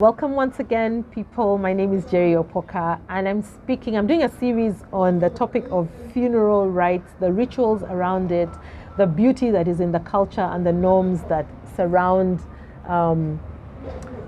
Welcome once again, people. My name is Jerry Opoka, and I'm doing a series on the topic of funeral rites, the rituals around it, the beauty that is in the culture and the norms that surround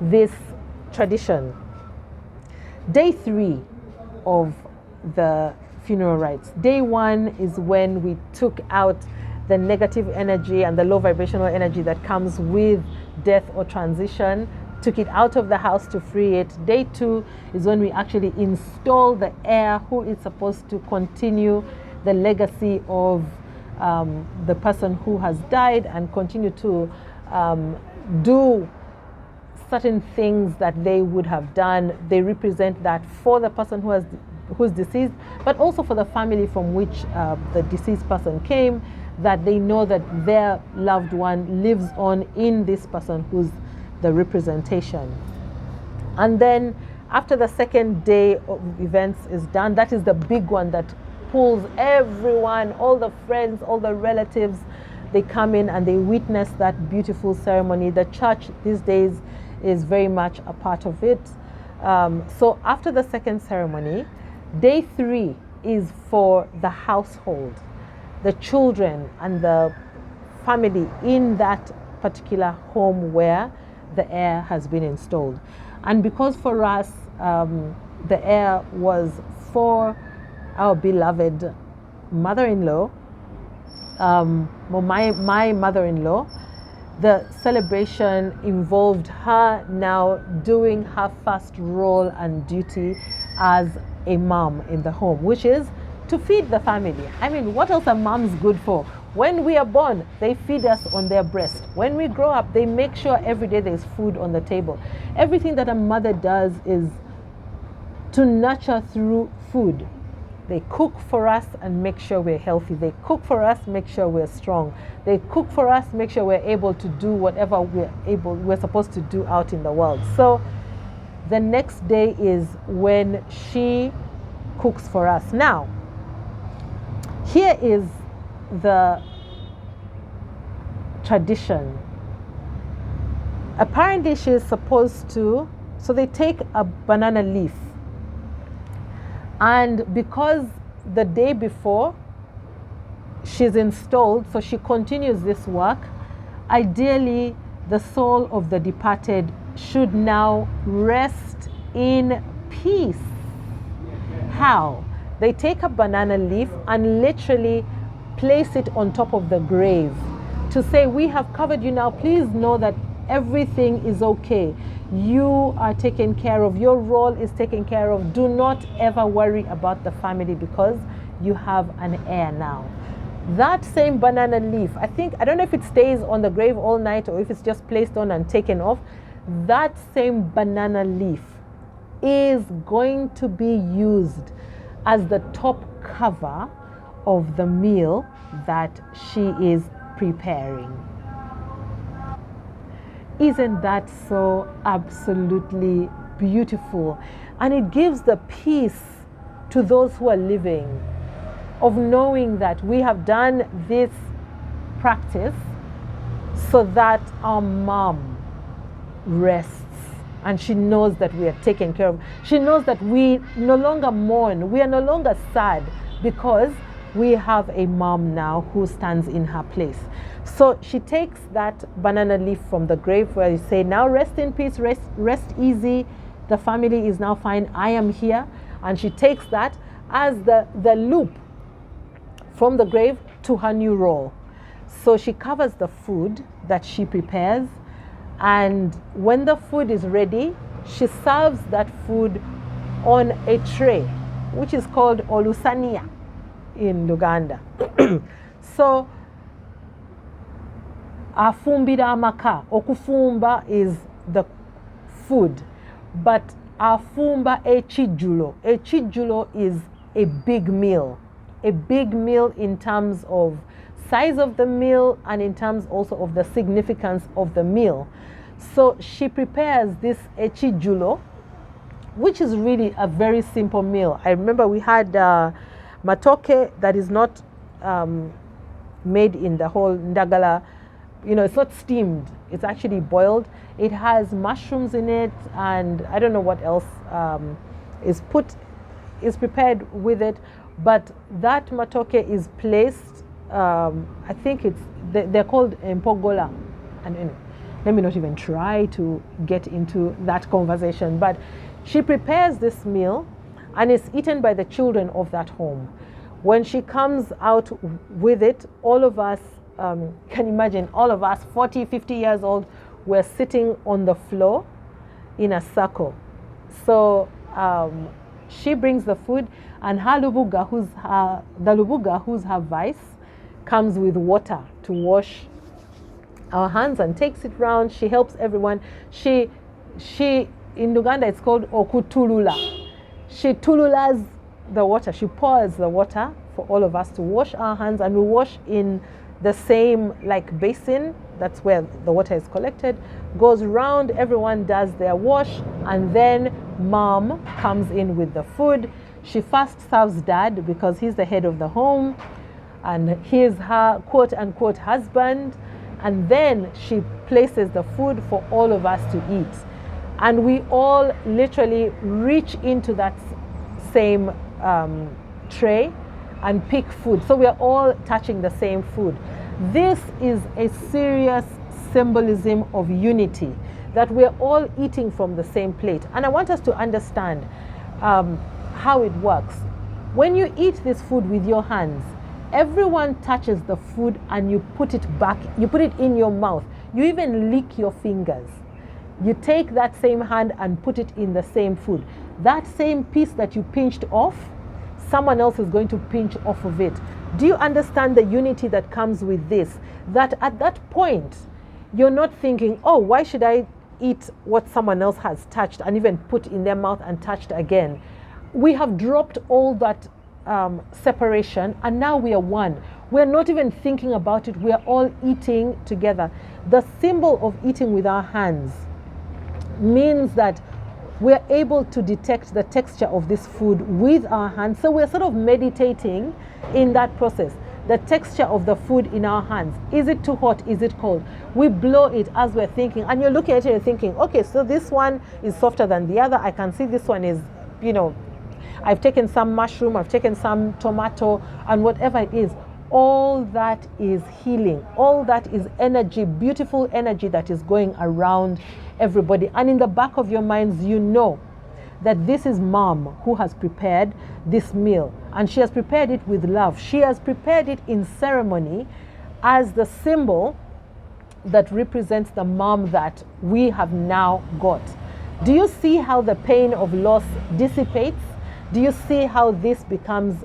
this tradition. Day 3 of the funeral rites. Day 1 is when we took out the negative energy and the low vibrational energy that comes with death or transition, took it out of the house to free it. Day 2 is when we actually install the heir who is supposed to continue the legacy of the person who has died and continue to do certain things that they would have done. They represent that for the person who's deceased, but also for the family from which the deceased person came, that they know that their loved one lives on in this person who's the representation. And then after the second day of events is done, that is the big one that pulls everyone, all the friends, all the relatives. They come in and they witness that beautiful ceremony. The church these days is very much a part of it. So after the second ceremony, day 3 is for the household, the children and the family in that particular home where the heir has been installed. And because for us the heir was for our beloved mother-in-law, my mother-in-law, the celebration involved her now doing her first role and duty as a mom in the home, which is to feed the family. I mean, what else are moms good for? When we are born, they feed us on their breast. When we grow up, they make sure every day there's food on the table. Everything that a mother does is to nurture through food. They cook for us and make sure we're healthy. They cook for us, make sure we're strong. They cook for us, make sure we're able to do whatever we're supposed to do out in the world. So the next day is when she cooks for us. Now, here is the tradition. Apparently she is supposed to, so they take a banana leaf, and because the day before she's installed, so she continues this work, ideally the soul of the departed should now rest in peace. How? They take a banana leaf and literally place it on top of the grave to say, we have covered you now. Please know that everything is okay. You are taken care of. Your role is taken care of. Do not ever worry about the family because you have an heir now. That same banana leaf, I don't know if it stays on the grave all night or if it's just placed on and taken off. That same banana leaf is going to be used as the top cover of the meal that she is preparing. Isn't that so absolutely beautiful? And it gives the peace to those who are living of knowing that we have done this practice so that our mom rests. And she knows that we are taken care of. She knows that we no longer mourn. We are no longer sad because we have a mom now who stands in her place. So she takes that banana leaf from the grave where you say, now rest in peace, rest easy. The family is now fine. I am here. And she takes that as the loop from the grave to her new role. So she covers the food that she prepares. And when the food is ready, she serves that food on a tray, which is called olusania in Luganda. So, afumbira amaka. Okufumba is the food, but afumba echijulo. Echijulo is a big meal. A big meal in terms of size of the meal and in terms also of the significance of the meal. So she prepares this echijulo, which is really a very simple meal. I remember we had matoke that is not made in the whole ndagala, it's not steamed, it's actually boiled. It has mushrooms in it, and I don't know what else is prepared with it. But that matoke is placed. I think they're called mpogola, and let me not even try to get into that conversation. But she prepares this meal, and it's eaten by the children of that home. When she comes out with it, all of us can imagine, all of us 40, 50 years old, we're sitting on the floor in a circle. So she brings the food, and her lubuga, who's her vice, comes with water to wash our hands and takes it round. She helps everyone. She in Uganda it's called okutulula. She tululas the water. She pours the water for all of us to wash our hands, and we wash in the same basin. That's where the water is collected, goes round, everyone does their wash, and then mom comes in with the food. She first serves dad because he's the head of the home and he's her quote unquote husband, and then she places the food for all of us to eat, and we all literally reach into that same tray and pick food, so we are all touching the same food. This is a serious symbolism of unity, that we're all eating from the same plate. And I want us to understand how it works. When you eat this food with your hands, everyone touches the food and you put it back, you put it in your mouth. You even lick your fingers. You take that same hand and put it in the same food. That same piece that you pinched off, someone else is going to pinch off of it. Do you understand the unity that comes with this? That at that point, you're not thinking, oh, why should I eat what someone else has touched and even put in their mouth and touched again? We have dropped all that separation, and now we are one. We're not even thinking about it. We are all eating together. The symbol of eating with our hands means that we're able to detect the texture of this food with our hands. So we're sort of meditating in that process. The texture of the food in our hands. Is it too hot? Is it cold? We blow it as we're thinking, and you're looking at it and thinking, okay, so this one is softer than the other. I can see this one is, I've taken some mushroom, I've taken some tomato, and whatever it is. All that is healing. All that is energy, beautiful energy that is going around everybody. And in the back of your minds, you know that this is mom who has prepared this meal. And she has prepared it with love. She has prepared it in ceremony as the symbol that represents the mom that we have now got. Do you see how the pain of loss dissipates? Do you see how this becomes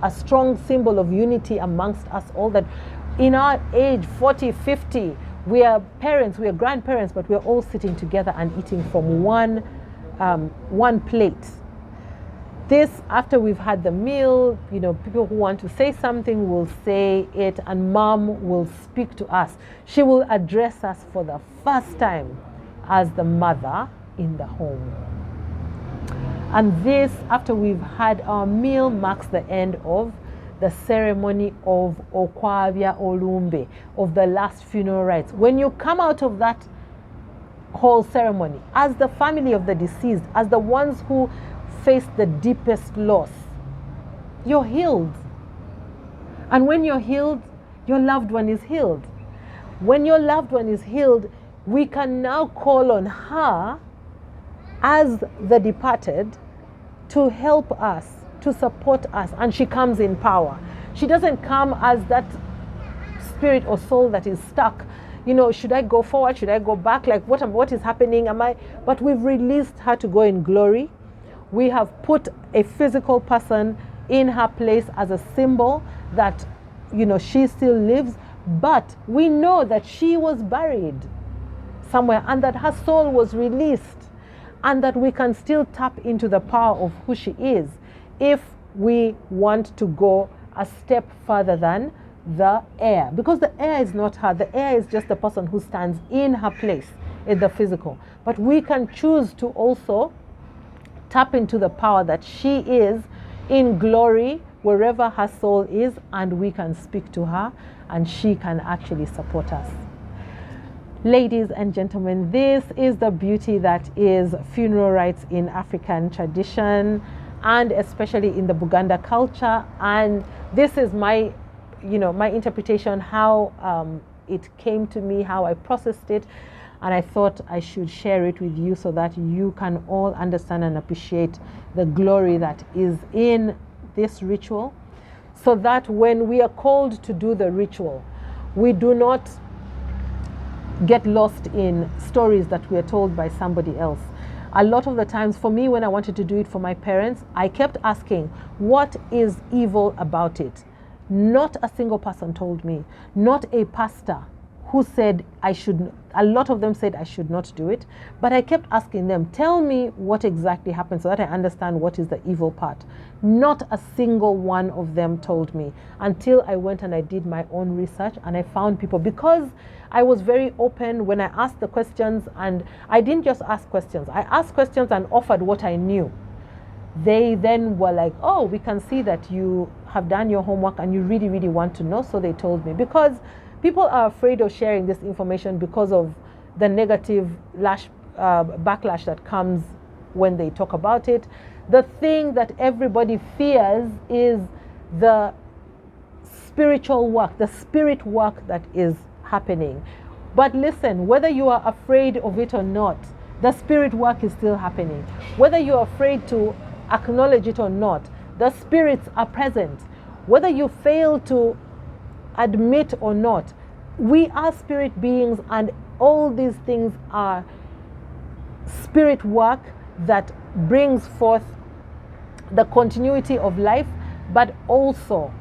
a strong symbol of unity amongst us all, that in our age, 40, 50, we are parents, we are grandparents, but we're all sitting together and eating from one plate. This, after we've had the meal, people who want to say something will say it, and mom will speak to us. She will address us for the first time as the mother in the home. And this, after we've had our meal, marks the end of the ceremony of Okwabya Olumbe, of the last funeral rites. When you come out of that whole ceremony, as the family of the deceased, as the ones who face the deepest loss, you're healed. And when you're healed, your loved one is healed. When your loved one is healed, we can now call on her as the departed to help us, to support us, and she comes in power. She doesn't come as that spirit or soul that is stuck. Should I go forward? Should I go back? What is happening? But we've released her to go in glory. We have put a physical person in her place as a symbol that, she still lives, but we know that she was buried somewhere and that her soul was released, and that we can still tap into the power of who she is if we want to go a step further than the heir. Because the heir is not her. The heir is just the person who stands in her place in the physical. But we can choose to also tap into the power that she is in glory wherever her soul is, and we can speak to her and she can actually support us. Ladies and gentlemen, this is the beauty that is funeral rites in African tradition, and especially in the Buganda culture. And this is my interpretation, how it came to me, how I processed it. And I thought I should share it with you so that you can all understand and appreciate the glory that is in this ritual. So that when we are called to do the ritual, we do not get lost in stories that we are told by somebody else. A lot of the times, for me, when I wanted to do it for my parents, I kept asking, what is evil about it? Not a single person told me, not a pastor who said I should. A lot of them said I should not do it, but I kept asking them, tell me what exactly happened so that I understand what is the evil part. Not a single one of them told me, until I went and I did my own research, and I found people, because I was very open when I asked the questions, and I didn't just ask questions. I asked questions and offered what I knew. They then were like, oh, we can see that you have done your homework and you really, really want to know. So they told me, because people are afraid of sharing this information because of the negative backlash that comes when they talk about it. The thing that everybody fears is the spiritual work, the spirit work that is happening. But listen, whether you are afraid of it or not, the spirit work is still happening. Whether you're afraid to acknowledge it or not, the spirits are present. Whether you fail to admit or not, we are spirit beings, and all these things are spirit work that brings forth the continuity of life, but also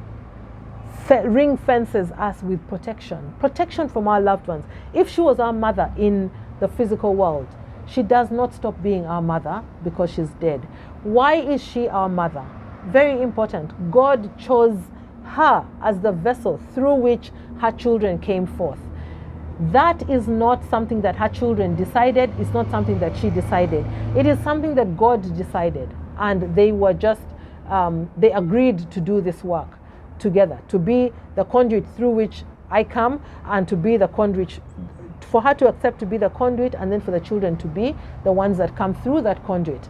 ring fences us with protection from our loved ones. If she was our mother in the physical world, she does not stop being our mother because she's dead. Why is she our mother? Very important. God chose her as the vessel through which her children came forth. That is not something that her children decided. It's not something that she decided. It is something that God decided, and they were just they agreed to do this work together, to be the conduit through which I come, and to be the conduit, for her to accept to be the conduit, and then for the children to be the ones that come through that conduit.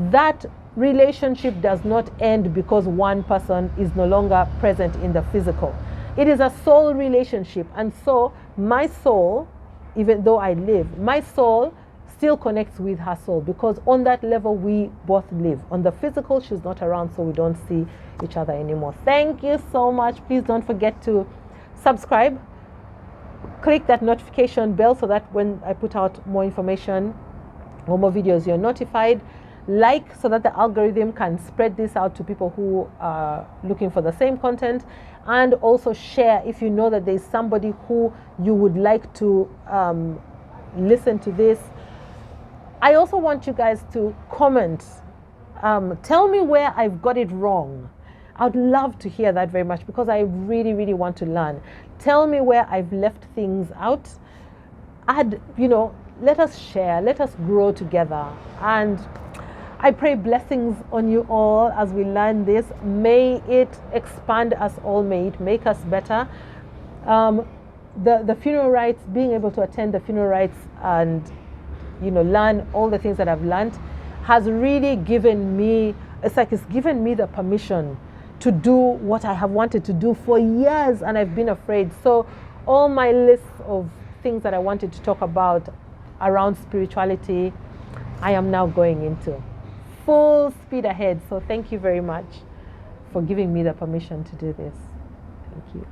That relationship does not end because one person is no longer present in the physical. It is a soul relationship, and so my soul, even though I live, my soul still connects with her soul, because on that level we both live. On the physical, she's not around, so we don't see each other anymore. Thank you so much. Please don't forget to subscribe. Click that notification bell so that when I put out more information or more videos, you're notified. Like, so that the algorithm can spread this out to people who are looking for the same content. And also share if you know that there's somebody who you would like to listen to this. I also want you guys to comment. Tell me where I've got it wrong. I'd love to hear that very much, because I really, really want to learn. Tell me where I've left things out. Let us share, let us grow together. And I pray blessings on you all as we learn this. May it expand us all. May it make us better. The funeral rites, being able to attend the funeral rites and learn all the things that I've learned, has really given me, it's given me the permission to do what I have wanted to do for years, and I've been afraid. So all my lists of things that I wanted to talk about around spirituality, I am now going into full speed ahead. So thank you very much for giving me the permission to do this. Thank you.